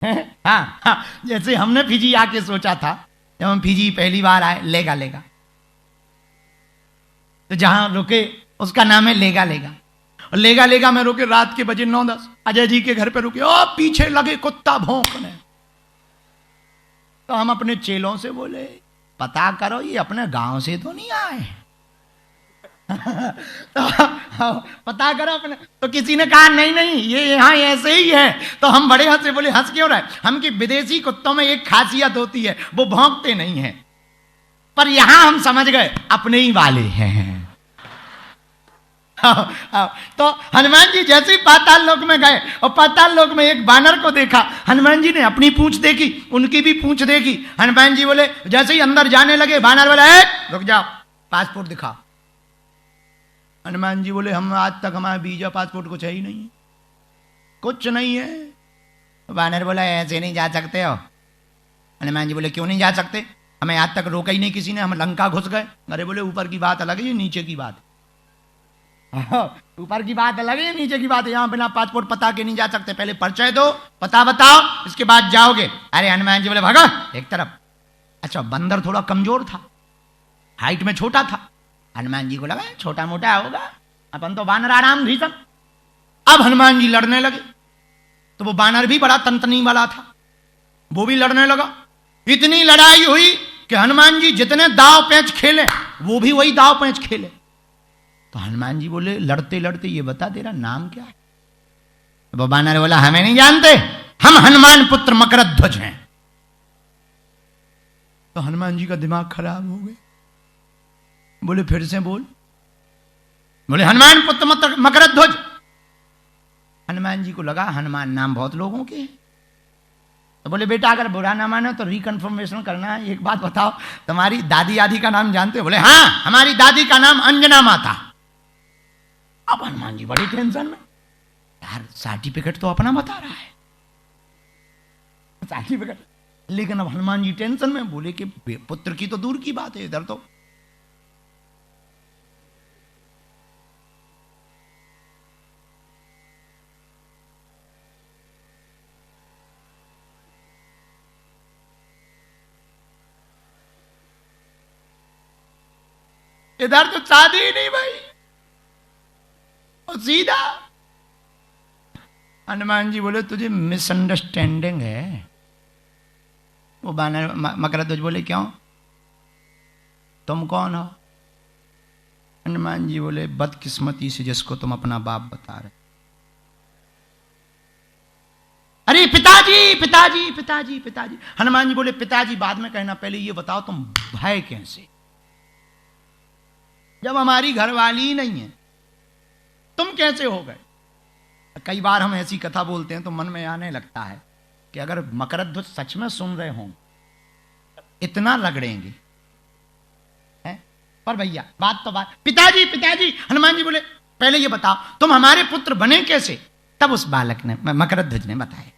हाँ हाँ, जैसे हमने फिजी आके सोचा था, जब हम फिजी पहली बार आए, लेगा लेगा, तो जहां रुके उसका नाम है लेगा लेगा। और लेगा लेगा में रुके, रात के बजे 9-10, अजय जी के घर पे रुके, ओ पीछे लगे कुत्ता भौंकने। तो हम अपने चेलों से बोले, पता करो ये अपने गांव से तो नहीं आए। तो पता करो अपने। तो किसी ने कहा नहीं नहीं ये यहाँ ऐसे ही है। तो हम बड़े हंसे, बोले हंस क्यों रहे? हम कि विदेशी कुत्तों में एक खासियत होती है, वो भौंकते नहीं है, पर यहां हम समझ गए अपने ही वाले हैं। तो हनुमान जी जैसे ही पाताल लोक में गए और पाताल लोक में एक बानर को देखा, हनुमान जी ने अपनी पूंछ देखी, उनकी भी पूंछ देखी। हनुमान जी बोले, जैसे ही अंदर जाने लगे, बानर बोला रुक जाओ, पासपोर्ट दिखाओ। हनुमान जी बोले, हम आज तक हमारा वीजा पासपोर्ट कुछ है ही नहीं, कुछ नहीं है। बानर बोला, ऐसे नहीं जा सकते हो। हनुमान जी बोले, क्यों नहीं जा सकते? हमें आज तक रोका ही नहीं किसी ने, हम लंका घुस गए। अरे बोले, ऊपर की बात अलग है, ये नीचे की बात है। ऊपर की बात अलग है, नीचे की बात है। यहां बिना पासपोर्ट पता के नहीं जा सकते, पहले परिचय दो, पता बताओ, इसके बाद जाओगे। अरे हनुमान जी बोले, भागा एक तरफ। अच्छा, बंदर थोड़ा कमजोर था, हाइट में छोटा था। हनुमान जी को लगा छोटा मोटा होगा, अपन तो बानर आराम भीषण। अब हनुमान जी लड़ने लगे, तो वो बानर भी बड़ा तनतनी वाला था, वो भी लड़ने लगा। इतनी लड़ाई हुई कि हनुमान जी जितने दाव पेंच खेले, वो भी वही दाव पेंच खेले। तो हनुमान जी बोले, लड़ते लड़ते ये बता तेरा नाम क्या है? वो बानर बोला, हमें नहीं जानते, हम हनुमान पुत्र मकरध्वज हैं। तो हनुमान जी का दिमाग खराब हो गया, बोले फिर से बोल। बोले, हनुमान पुत्र मकरध्वज। हनुमान जी को लगा हनुमान नाम बहुत लोगों के हैं। तो बोले, बेटा अगर बुरा ना मानो तो रिकन्फर्मेशन करना है, एक बात बताओ, तुम्हारी दादी आदि का नाम जानते हो? बोले, हाँ हमारी दादी का नाम अंजना माता। अब हनुमान जी बड़ी टेंशन में, यार सर्टिफिकेट तो अपना बता रहा है, सर्टिफिकेट। लेकिन अब हनुमान जी टेंशन में, बोले कि पुत्र की तो दूर की बात है, इधर तो शादी ही नहीं भाई। और सीधा हनुमान जी बोले, तुझे मिसअंडरस्टैंडिंग है। वो बानर मकरध्वज बोले, क्यों, तुम कौन हो? हनुमान जी बोले, बदकिस्मती से जिसको तुम अपना बाप बता रहे। अरे पिताजी पिताजी पिताजी पिताजी। हनुमान जी बोले, पिताजी बाद में कहना, पहले ये बताओ तुम भय कैसे, जब हमारी घरवाली ही नहीं है, तुम कैसे हो गए? कई बार हम ऐसी कथा बोलते हैं तो मन में आने लगता है कि अगर मकरध्वज सच में सुन रहे हों, इतना रगड़ेंगे हैं? पर भैया बात तो बात, पिताजी पिताजी। हनुमान जी बोले, पहले ये बताओ तुम हमारे पुत्र बने कैसे? तब उस बालक ने, मकरध्वज ने बताया,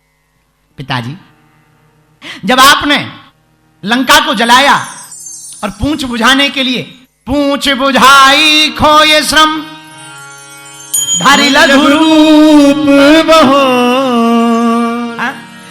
पिताजी जब आपने लंका को जलाया और पूंछ बुझाने के लिए, पूंछ बुझाई खोए श्रम धारी लघु रूप बहो।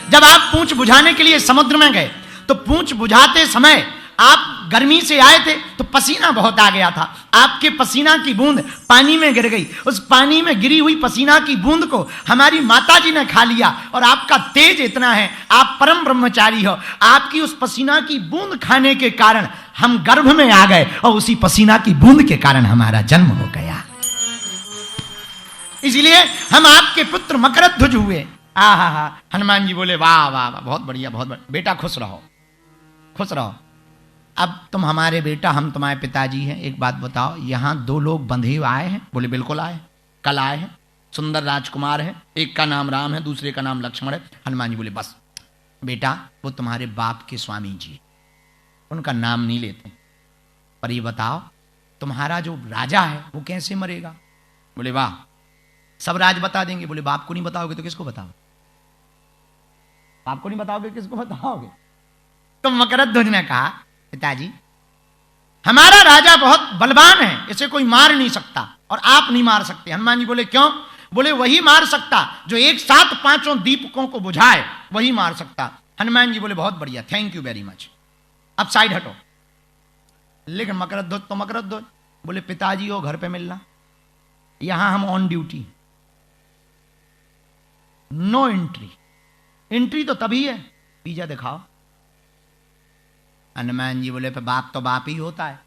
जब आप पूंछ बुझाने के लिए समुद्र में गए, तो पूंछ बुझाते समय आप गर्मी से आए थे तो पसीना बहुत आ गया था, आपके पसीना की बूंद पानी में गिर गई। उस पानी में गिरी हुई पसीना की बूंद को हमारी माता जी ने खा लिया, और आपका तेज इतना है, आप परम ब्रह्मचारी हो, आपकी उस पसीना की बूंद खाने के कारण हम गर्भ में आ गए, और उसी पसीना की बूंद के कारण हमारा जन्म हो गया, इसलिए हम आपके पुत्र मकरध्वज हुए। आहा। हनुमान जी बोले, वाह वाह वाह, बहुत बढ़िया बहुत बढ़िया, बेटा खुश रहो खुश रहो। अब तुम हमारे बेटा, हम तुम्हारे पिताजी हैं। एक बात बताओ, यहां 2 लोग बंधे हुए आए हैं? बोले, बिल्कुल आए, कल आए हैं, सुंदर राजकुमार है, एक का नाम राम है, दूसरे का नाम लक्ष्मण है। हनुमान जी बोले, बस बेटा, वो तुम्हारे बाप के स्वामी जी, उनका नाम नहीं लेते, पर ये बताओ तुम्हारा जो राजा है वो कैसे मरेगा? बोले, वाह, सब राज बता देंगे। बोले, बाप को नहीं बताओगे तो किसको बताओगे? बाप को नहीं बताओगे किसको बताओगे? तो मकरध्वज ने कहा, पिताजी हमारा राजा बहुत बलवान है, इसे कोई मार नहीं सकता और आप नहीं मार सकते। हनुमान जी बोले, क्यों? बोले वही मार सकता जो एक साथ पांचों दीपकों को बुझाए, वही मार सकता। हनुमान जी बोले बहुत बढ़िया, थैंक यू वेरी मच, अब साइड हटो। लेकिन मकरध्वज तो मकरध्वज बोले पिताजी हो घर पे मिलना, यहां हम on duty, no entry. Entry तो तभी है पिज्जा दिखाओ। हनुमान जी बोले बाप तो बाप ही होता है।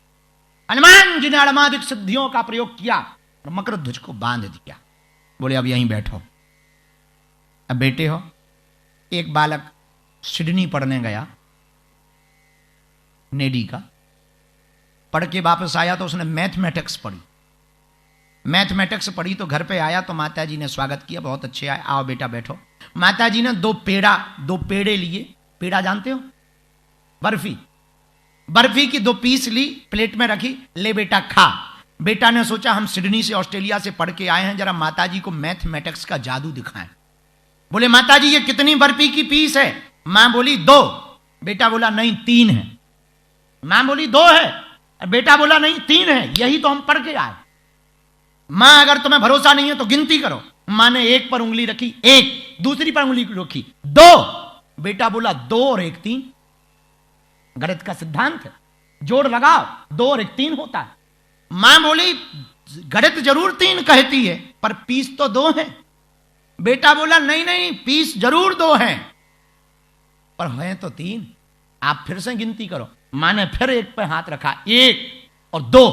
हनुमान जी ने अड़मादिक सिद्धियों का प्रयोग किया और मकरध्वज को बांध दिया। बोले अब यहीं बैठो। अब बेटे हो, एक बालक सिडनी पढ़ने गया, नेडी का, पढ़ के वापस आया तो उसने मैथमेटिक्स पढ़ी। मैथमेटिक्स पढ़ी तो घर पे आया तो माता जी ने स्वागत किया, बहुत अच्छे आए, आओ बेटा बैठो। माता जी ने दो पेड़े लिए। पेड़ा जानते हो, बर्फी, बर्फी की 2 पीस ली, प्लेट में रखी, ले बेटा खा। बेटा ने सोचा हम सिडनी से ऑस्ट्रेलिया से पढ़ के आए हैं, जरा माता जी को मैथमेटिक्स का जादू दिखाएं। बोले माता जी ये कितनी बर्फी की पीस है? मां बोली 2। बेटा बोला नहीं 3 है। मां बोली 2 है, बेटा बोला नहीं 3 है, यही तो हम पढ़ के आए। मां अगर तुम्हें भरोसा नहीं है तो गिनती करो। मां ने 1 पर उंगली रखी, 1, दूसरी पर उंगली रखी, 2। बेटा बोला 2 और 1 3। गणित का सिद्धांत है, जोड़ लगाओ, 2 और 1 3 होता है। मां बोली गणित जरूर 3 कहती है पर पीस तो 2 है। बेटा बोला नहीं नहीं पीस जरूर 2 है पर है तो 3, आप फिर से गिनती करो। मां ने फिर 1 पे हाथ रखा, 1 और 2।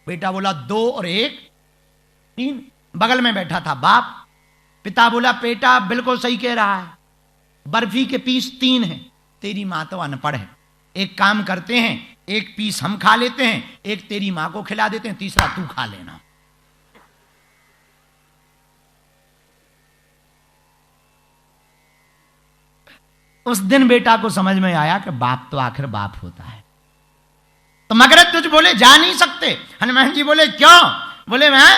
बेटा बोला 2 और 1 3। बगल में बैठा था बाप। पिता बोला बेटा बिल्कुल सही कह रहा है, बर्फी के पीस 3 है, तेरी मां तो अनपढ़ है। एक काम करते हैं, 1 पीस हम खा लेते हैं, 1 तेरी मां को खिला देते हैं, तीसरा तू खा लेना। उस दिन बेटा को समझ में आया कि बाप तो आखिर बाप होता है। तो मकरध्वज बोले जा नहीं सकते। हनुमान जी बोले क्यों? बोले मैं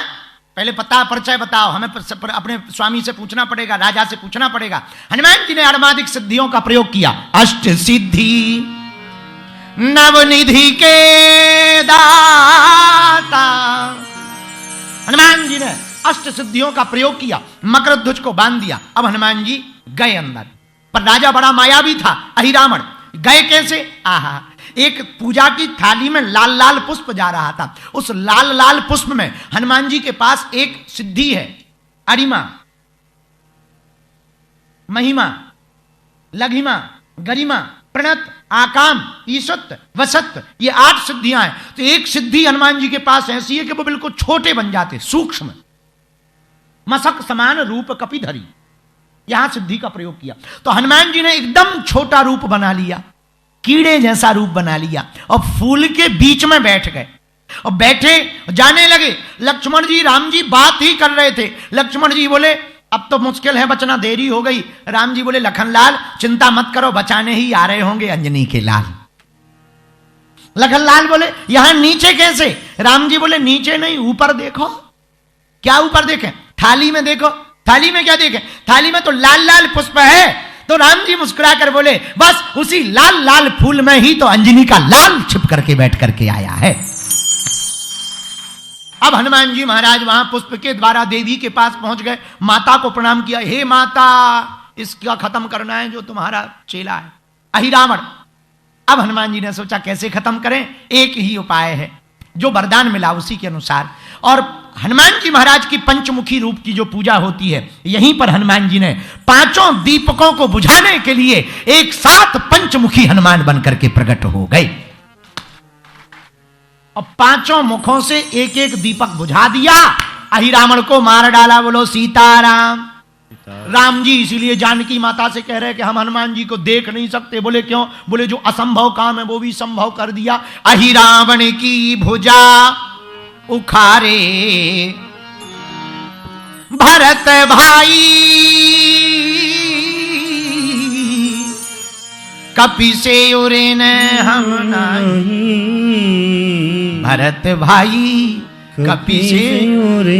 पहले परिचय बताओ, हमें अपने स्वामी से पूछना पड़ेगा, राजा से पूछना पड़ेगा। हनुमान जी ने अड़मादिक सिद्धियों का प्रयोग किया। अष्ट सिद्धि नवनिधि के दाता। हनुमान जी ने अष्ट सिद्धियों का प्रयोग किया, मकरध्वज को बांध दिया। अब हनुमान जी गए अंदर, पर राजा बड़ा मायावी था, अहिरावण। गए कैसे? आहा, एक पूजा की थाली में लाल लाल पुष्प जा रहा था। उस लाल लाल पुष्प में हनुमान जी के पास एक सिद्धि है, अरिमा, महिमा, लघिमा, गरिमा, प्रणत, आकाम, ईशत्व, वसत्व, ये 8 सिद्धियां हैं। तो एक सिद्धि हनुमान जी के पास ऐसी है कि वो बिल्कुल छोटे बन जाते, सूक्ष्म, मसक समान रूप कपिधरी। यहां सिद्धि का प्रयोग किया तो हनुमान जी ने एकदम छोटा रूप बना लिया, कीड़े जैसा रूप बना लिया और फूल के बीच में बैठ गए और बैठे जाने लगे। लक्ष्मण जी राम जी बात ही कर रहे थे। लक्ष्मण जी बोले अब तो मुश्किल है बचना, देरी हो गई। राम जी बोले लखनलाल चिंता मत करो, बचाने ही आ रहे होंगे अंजनी के लाल। लखनलाल बोले यहां नीचे कैसे? राम जी बोले नीचे नहीं, ऊपर देखो। क्या ऊपर देखें? थाली में देखो। थाली में क्या देखें? थाली में तो लाल लाल पुष्प है। तो राम जी मुस्कुरा कर बोले बस उसी लाल लाल फूल में ही तो अंजनी का लाल छिप करके बैठ करके आया है। अब हनुमान जी महाराज वहां पुष्प के द्वारा देवी के पास पहुंच गए, माता को प्रणाम किया। हे माता, इसका खत्म करना है जो तुम्हारा चेला है अहिरावण। अब हनुमान जी ने सोचा कैसे खत्म करें, एक ही उपाय है, जो वरदान मिला उसी के अनुसार। और हनुमान जी महाराज की पंचमुखी रूप की जो पूजा होती है, यहीं पर हनुमान जी ने 5 दीपकों को बुझाने के लिए एक साथ पंचमुखी हनुमान बनकर के प्रकट हो गए और 5 मुखों से एक एक दीपक बुझा दिया। अहिरावण को मार डाला। बोलो सीताराम। राम जी इसीलिए जानकी माता से कह रहे कि हम हनुमान जी को देख नहीं सकते। बोले क्यों? बोले जो असंभव काम है वो भी संभव कर दिया। अहिरावण की भुजा उखारे भरत भाई, कपि से उरे न हम नहीं। भरत भाई कपि से उरे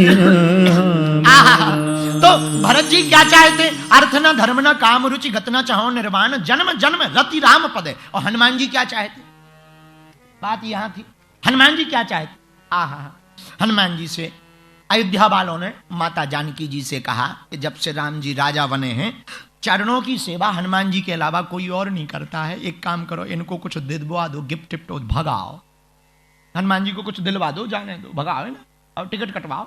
तो भरत जी क्या चाहते? अर्थ न धर्म न काम रुचि गत न चाहो निर्वाण, जन्म जन्म रति राम पदे। और हनुमान जी क्या चाहते? बात यहां थी, हनुमान जी क्या चाहते? आहा, हनुमान जी से अयोध्या वालों ने माता जानकी जी से कहा कि जब से राम जी राजा बने हैं, चरणों की सेवा हनुमान जी के अलावा कोई और नहीं करता है। एक काम करो, इनको कुछ दिलवा दो, गिफ्ट टिफ्ट भगाओ, हनुमान जी को कुछ दिलवा दो, जाने दो, भगाओ है ना, और टिकट कटवाओ।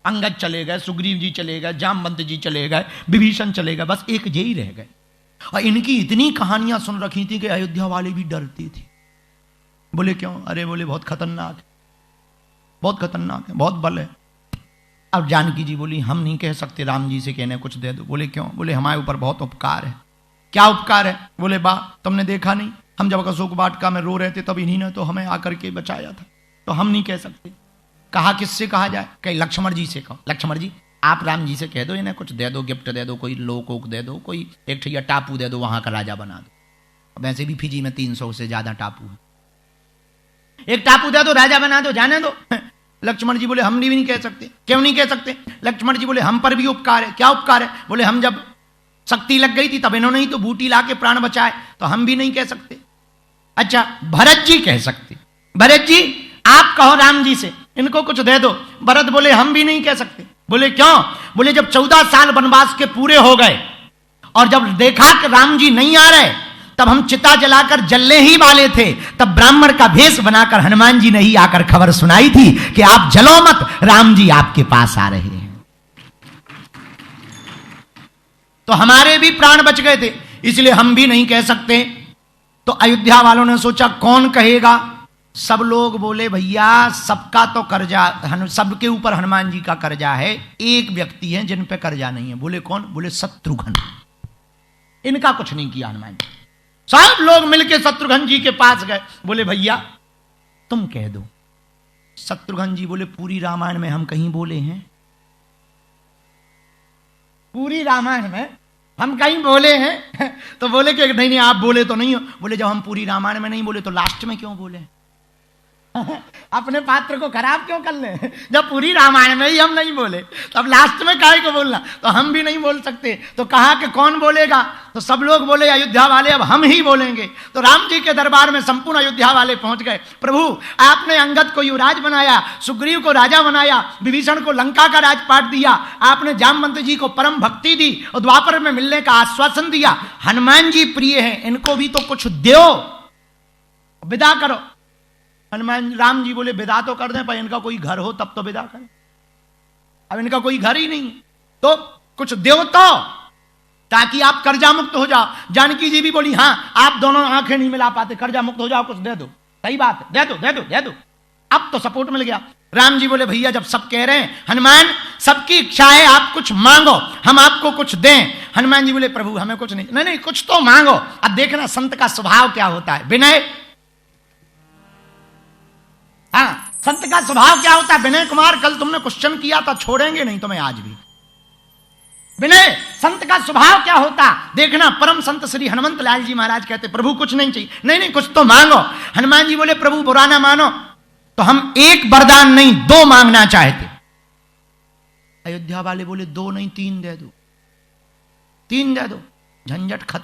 अंगद चले गए, सुग्रीव जी चले गए, जामवंत जी चले गए, विभीषण चले गए, बस एक यही रह गए। और इनकी इतनी कहानियां सुन रखी थी कि अयोध्या वाले भी डरती थी। बोले क्यों? अरे बोले बहुत खतरनाक है, बहुत खतरनाक है, बहुत बल है। अब जानकी जी बोली हम नहीं कह सकते राम जी से कहने कुछ दे दो। बोले क्यों? बोले हमारे ऊपर बहुत उपकार है। क्या उपकार है? बोले बा तुमने देखा नहीं, हम जब अशोक वाटिका में रो रहे थे तब इन्हीं ने तो हमें आकर के बचाया था, तो हम नहीं कह सकते। कहा किससे कहा जाए? कहीं लक्ष्मण जी से कहो, लक्ष्मण जी आप राम जी से कह दो, इन्हें कुछ दे दो, गिफ्ट दे दो, कोई लोक दे दो, कोई एक ठिया टापू दे दो, वहां का राजा बना दो। वैसे भी फिजी में 300 से ज्यादा टापू है, एक टापू दे दो, राजा बना दो, जाने दो। लक्ष्मण जी बोले हम भी नहीं कह सकते। क्यों नहीं कह सकते? लक्ष्मण जी बोले हम पर भी उपकार है। क्या उपकार है? बोले हम जब शक्ति लग गई थी तब इन्होंने ही तो बूटी ला के प्राण बचाए, तो हम भी नहीं कह सकते। अच्छा भरत जी कह सकते, भरत जी आप कहो राम जी से इनको कुछ दे दो। भरत बोले हम भी नहीं कह सकते। बोले क्यों? बोले जब 14 साल वनवास के पूरे हो गए और जब देखा कि राम जी नहीं आ रहे, तब हम चिता जलाकर जलने ही वाले थे, तब ब्राह्मण का भेष बनाकर हनुमान जी ने ही आकर खबर सुनाई थी कि आप जलो मत, राम जी आपके पास आ रहे हैं। तो हमारे भी प्राण बच गए थे, इसलिए हम भी नहीं कह सकते। तो अयोध्या वालों ने सोचा कौन कहेगा। सब लोग बोले भैया सबका तो कर्जा, सबके ऊपर हनुमान जी का कर्जा है, एक व्यक्ति है जिन पे कर्जा नहीं है। बोले कौन? बोले शत्रुघ्न, इनका कुछ नहीं किया हनुमान जी। सब लोग मिलके शत्रुघ्न जी के पास गए, बोले भैया तुम कह दो। शत्रुघ्न जी बोले पूरी रामायण में हम कहीं बोले हैं? पूरी रामायण में हम कहीं बोले हैं? तो बोले कि नहीं नहीं आप बोले तो नहीं हो। बोले जब हम पूरी रामायण में नहीं बोले तो लास्ट में क्यों बोले? अपने पात्र को खराब क्यों कर ले? जब पूरी रामायण में ही हम नहीं बोले तो अब लास्ट में काहे को बोलना? तो हम भी नहीं बोल सकते। तो कहा कि कौन बोलेगा? तो सब लोग बोले अयोध्या वाले अब हम ही बोलेंगे। तो राम जी के दरबार में संपूर्ण अयोध्या वाले पहुंच गए। प्रभु आपने अंगद को युवराज बनाया, सुग्रीव को राजा बनाया, विभीषण को लंका का राजपाट दिया, आपने जामवंत जी को परम भक्ति दी और द्वापर में मिलने का आश्वासन दिया। हनुमान जी प्रिय हैं, इनको भी तो कुछ दो, विदा करो। हनुमान राम जी बोले विदा तो कर दें, पर इनका कोई घर हो तब तो विदा करें। अब इनका कोई घर ही नहीं, तो कुछ दो तो, ताकि आप कर्जा मुक्त हो जाओ। जानकी जी भी बोली हाँ आप दोनों आंखें नहीं मिला पाते, कर्जा मुक्त हो जाओ, कुछ दे दो। सही बात है, दे दो दे दो दे दो। अब तो सपोर्ट मिल गया। राम जी बोले भैया जब सब कह रहे हैं, हनुमान सबकी इच्छा है, आप कुछ मांगो, हम आपको कुछ दें। हनुमान जी बोले प्रभु हमें कुछ नहीं, नहीं नहीं कुछ तो मांगो। अब देखना संत का स्वभाव क्या होता है, विनय। हाँ संत का स्वभाव क्या होता है? विनय कुमार कल तुमने क्वेश्चन किया था, छोड़ेंगे नहीं तुम्हें आज भी। विनय संत का स्वभाव क्या होता देखना। परम संत श्री हनुमंत लाल जी महाराज कहते प्रभु कुछ नहीं चाहिए, नहीं नहीं कुछ तो मांगो। हनुमान जी बोले प्रभु बुरा ना मानो, तो हम एक वरदान नहीं 2 मांगना चाहते। अयोध्या वाले बोले 2 नहीं 3 दे दो, 3 दे दो, झंझट खत्म।